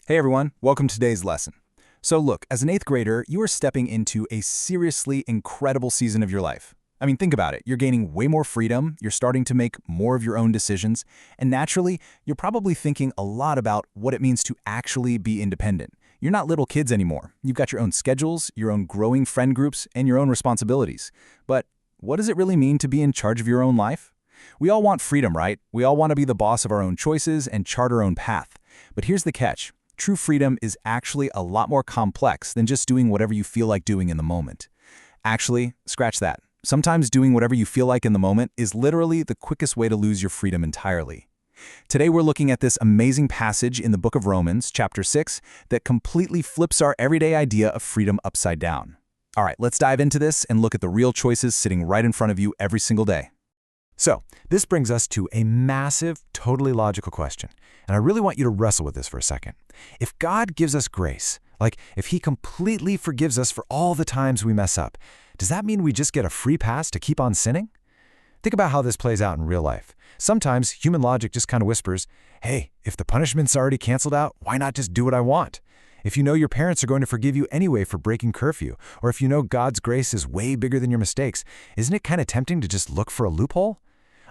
Hey everyone, welcome to today's lesson. So look, as an 8th grader, you are stepping into a seriously incredible season of your life. I mean, think about it. You're gaining way more freedom, you're starting to make more of your own decisions, and naturally, you're probably thinking a lot about what it means to actually be independent. You're not little kids anymore. You've got your own schedules, your own growing friend groups, and your own responsibilities. But what does it really mean to be in charge of your own life? We all want freedom, right? We all want to be the boss of our own choices and chart our own path. But here's the catch. True freedom is actually a lot more complex than just doing whatever you feel like doing in the moment. Actually, scratch that. Sometimes doing whatever you feel like in the moment is literally the quickest way to lose your freedom entirely. Today we're looking at this amazing passage in the book of Romans, chapter 6, that completely flips our everyday idea of freedom upside down. All right, let's dive into this and look at the real choices sitting right in front of you every single day. So, this brings us to a massive, totally logical question, and I really want you to wrestle with this for a second. If God gives us grace, like if He completely forgives us for all the times we mess up, does that mean we just get a free pass to keep on sinning? Think about how this plays out in real life. Sometimes human logic just kind of whispers, hey, if the punishment's already canceled out, why not just do what I want? If you know your parents are going to forgive you anyway for breaking curfew, or if you know God's grace is way bigger than your mistakes, isn't it kind of tempting to just look for a loophole?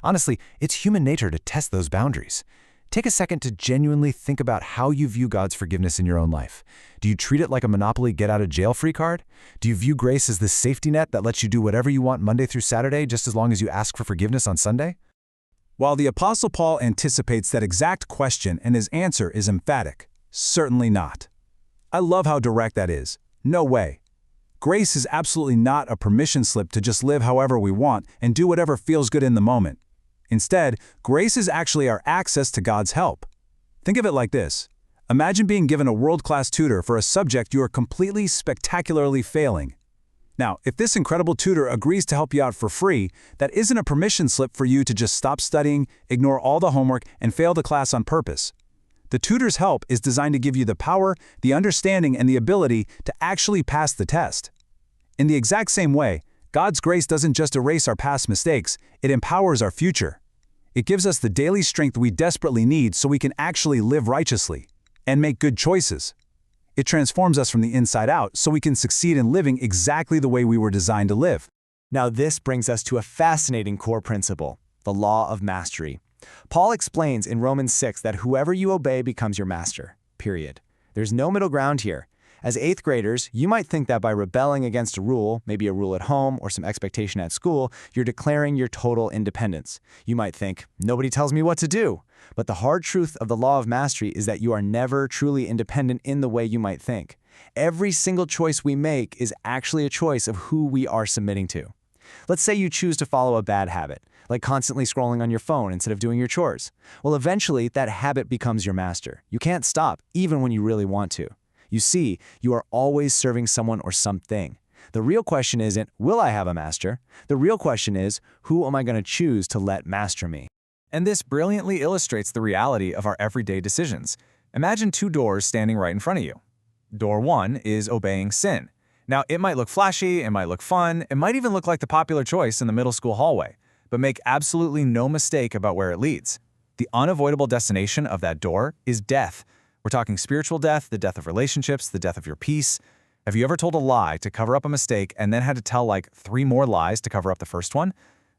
Honestly, it's human nature to test those boundaries. Take a second to genuinely think about how you view God's forgiveness in your own life. Do you treat it like a Monopoly get-out-of-jail-free card? Do you view grace as this safety net that lets you do whatever you want Monday through Saturday just as long as you ask for forgiveness on Sunday? While the Apostle Paul anticipates that exact question and his answer is emphatic, certainly not. I love how direct that is. No way. Grace is absolutely not a permission slip to just live however we want and do whatever feels good in the moment. Instead, grace is actually our access to God's help. Think of it like this. Imagine being given a world-class tutor for a subject you are completely spectacularly failing. Now, if this incredible tutor agrees to help you out for free, that isn't a permission slip for you to just stop studying, ignore all the homework, and fail the class on purpose. The tutor's help is designed to give you the power, the understanding, and the ability to actually pass the test. In the exact same way, God's grace doesn't just erase our past mistakes, it empowers our future. It gives us the daily strength we desperately need so we can actually live righteously and make good choices. It transforms us from the inside out so we can succeed in living exactly the way we were designed to live. Now this brings us to a fascinating core principle, the law of mastery. Paul explains in Romans 6 that whoever you obey becomes your master, period. There's no middle ground here. As 8th graders, you might think that by rebelling against a rule, maybe a rule at home or some expectation at school, you're declaring your total independence. You might think, nobody tells me what to do. But the hard truth of the law of mastery is that you are never truly independent in the way you might think. Every single choice we make is actually a choice of who we are submitting to. Let's say you choose to follow a bad habit, like constantly scrolling on your phone instead of doing your chores. Well, eventually, that habit becomes your master. You can't stop, even when you really want to. You see, you are always serving someone or something. The real question isn't, will I have a master? The real question is, who am I going to choose to let master me? And this brilliantly illustrates the reality of our everyday decisions. Imagine two doors standing right in front of you. Door 1 is obeying sin. Now, it might look flashy, it might look fun, it might even look like the popular choice in the middle school hallway, but make absolutely no mistake about where it leads. The unavoidable destination of that door is death. We're talking spiritual death, the death of relationships, the death of your peace. Have you ever told a lie to cover up a mistake and then had to tell like 3 more lies to cover up the first one?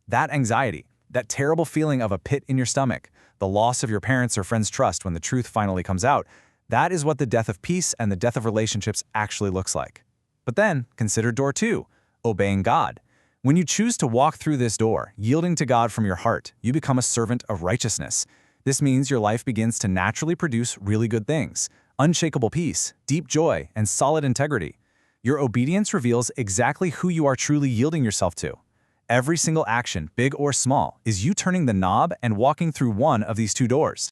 That anxiety, that terrible feeling of a pit in your stomach, the loss of your parents' or friends' trust when the truth finally comes out, that is what the death of peace and the death of relationships actually looks like. But then, consider door 2, obeying God. When you choose to walk through this door, yielding to God from your heart, you become a servant of righteousness. This means your life begins to naturally produce really good things, unshakable peace, deep joy, and solid integrity. Your obedience reveals exactly who you are truly yielding yourself to. Every single action, big or small, is you turning the knob and walking through one of these 2 doors.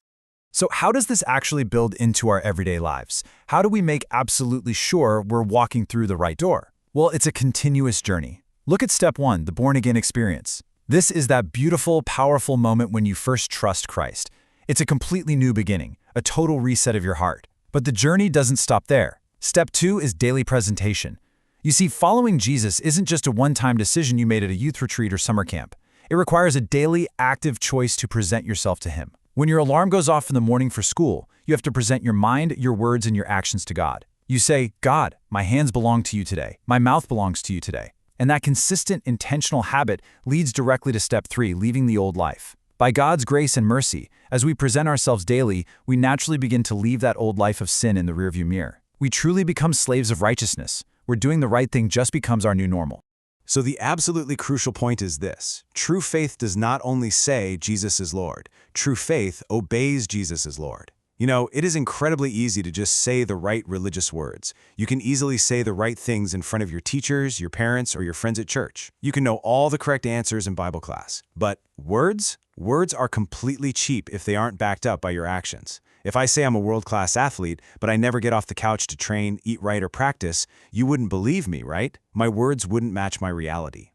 So how does this actually build into our everyday lives? How do we make absolutely sure we're walking through the right door? Well, it's a continuous journey. Look at step 1, the born-again experience. This is that beautiful, powerful moment when you first trust Christ. It's a completely new beginning, a total reset of your heart. But the journey doesn't stop there. Step 2 is daily presentation. You see, following Jesus isn't just a one-time decision you made at a youth retreat or summer camp. It requires a daily, active choice to present yourself to Him. When your alarm goes off in the morning for school, you have to present your mind, your words, and your actions to God. You say, God, my hands belong to you today. My mouth belongs to you today. And that consistent, intentional habit leads directly to step 3, leaving the old life. By God's grace and mercy, as we present ourselves daily, we naturally begin to leave that old life of sin in the rearview mirror. We truly become slaves of righteousness, where doing the right thing just becomes our new normal. So the absolutely crucial point is this. True faith does not only say Jesus is Lord. True faith obeys Jesus as Lord. You know, it is incredibly easy to just say the right religious words. You can easily say the right things in front of your teachers, your parents, or your friends at church. You can know all the correct answers in Bible class. But words? Words are completely cheap if they aren't backed up by your actions. If I say I'm a world-class athlete, but I never get off the couch to train, eat right, or practice, you wouldn't believe me, right? My words wouldn't match my reality.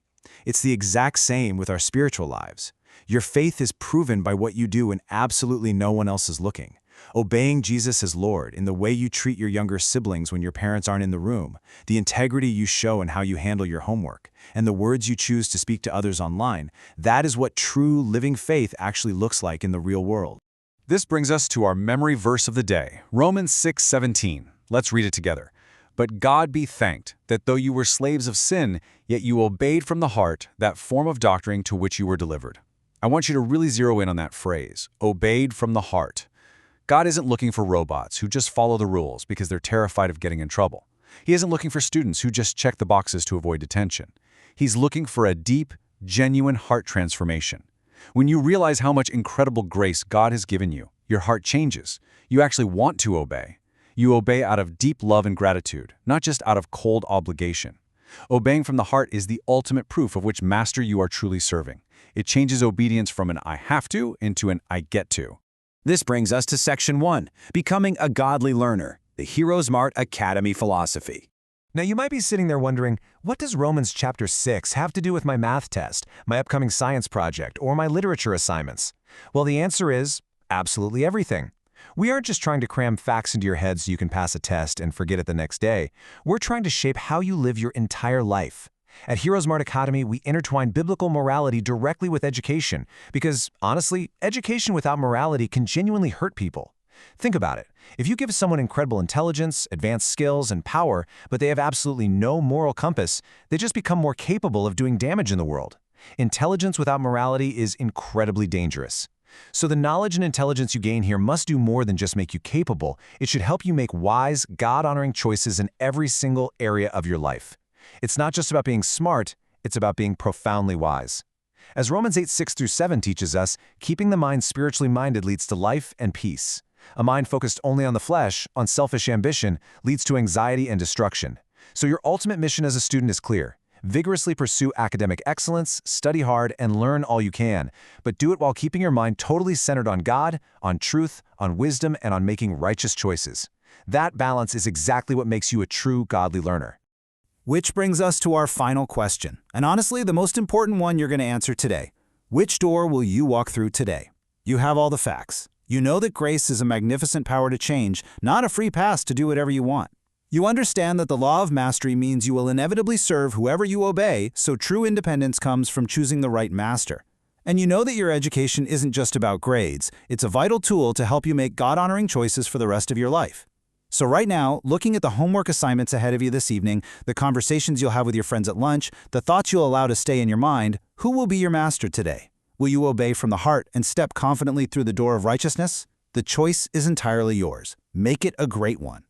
It's the exact same with our spiritual lives. Your faith is proven by what you do when absolutely no one else is looking. Obeying Jesus as Lord in the way you treat your younger siblings when your parents aren't in the room, the integrity you show in how you handle your homework, and the words you choose to speak to others online, that is what true living faith actually looks like in the real world. This brings us to our memory verse of the day, Romans 6:17. Let's read it together. But God be thanked that though you were slaves of sin, yet you obeyed from the heart that form of doctrine to which you were delivered. I want you to really zero in on that phrase, obeyed from the heart. God isn't looking for robots who just follow the rules because they're terrified of getting in trouble. He isn't looking for students who just check the boxes to avoid detention. He's looking for a deep, genuine heart transformation. When you realize how much incredible grace God has given you, your heart changes. You actually want to obey. You obey out of deep love and gratitude, not just out of cold obligation. Obeying from the heart is the ultimate proof of which master you are truly serving. It changes obedience from an I have to into an I get to. This brings us to Section 1, Becoming a Godly Learner, the HeroesMart Academy Philosophy. Now you might be sitting there wondering, what does Romans chapter 6 have to do with my math test, my upcoming science project, or my literature assignments? Well, the answer is absolutely everything. We aren't just trying to cram facts into your head so you can pass a test and forget it the next day. We're trying to shape how you live your entire life. At HeroesMart Academy, we intertwine biblical morality directly with education because, honestly, education without morality can genuinely hurt people. Think about it. If you give someone incredible intelligence, advanced skills, and power, but they have absolutely no moral compass, they just become more capable of doing damage in the world. Intelligence without morality is incredibly dangerous. So the knowledge and intelligence you gain here must do more than just make you capable. It should help you make wise, God-honoring choices in every single area of your life. It's not just about being smart, it's about being profoundly wise. As Romans 8:6-7 teaches us, keeping the mind spiritually minded leads to life and peace. A mind focused only on the flesh, on selfish ambition, leads to anxiety and destruction. So your ultimate mission as a student is clear. Vigorously pursue academic excellence, study hard, and learn all you can, but do it while keeping your mind totally centered on God, on truth, on wisdom, and on making righteous choices. That balance is exactly what makes you a true godly learner. Which brings us to our final question, and honestly, the most important one you're going to answer today. Which door will you walk through today? You have all the facts. You know that grace is a magnificent power to change, not a free pass to do whatever you want. You understand that the law of mastery means you will inevitably serve whoever you obey, so true independence comes from choosing the right master. And you know that your education isn't just about grades. It's a vital tool to help you make God-honoring choices for the rest of your life. So right now, looking at the homework assignments ahead of you this evening, the conversations you'll have with your friends at lunch, the thoughts you'll allow to stay in your mind, who will be your master today? Will you obey from the heart and step confidently through the door of righteousness? The choice is entirely yours. Make it a great one.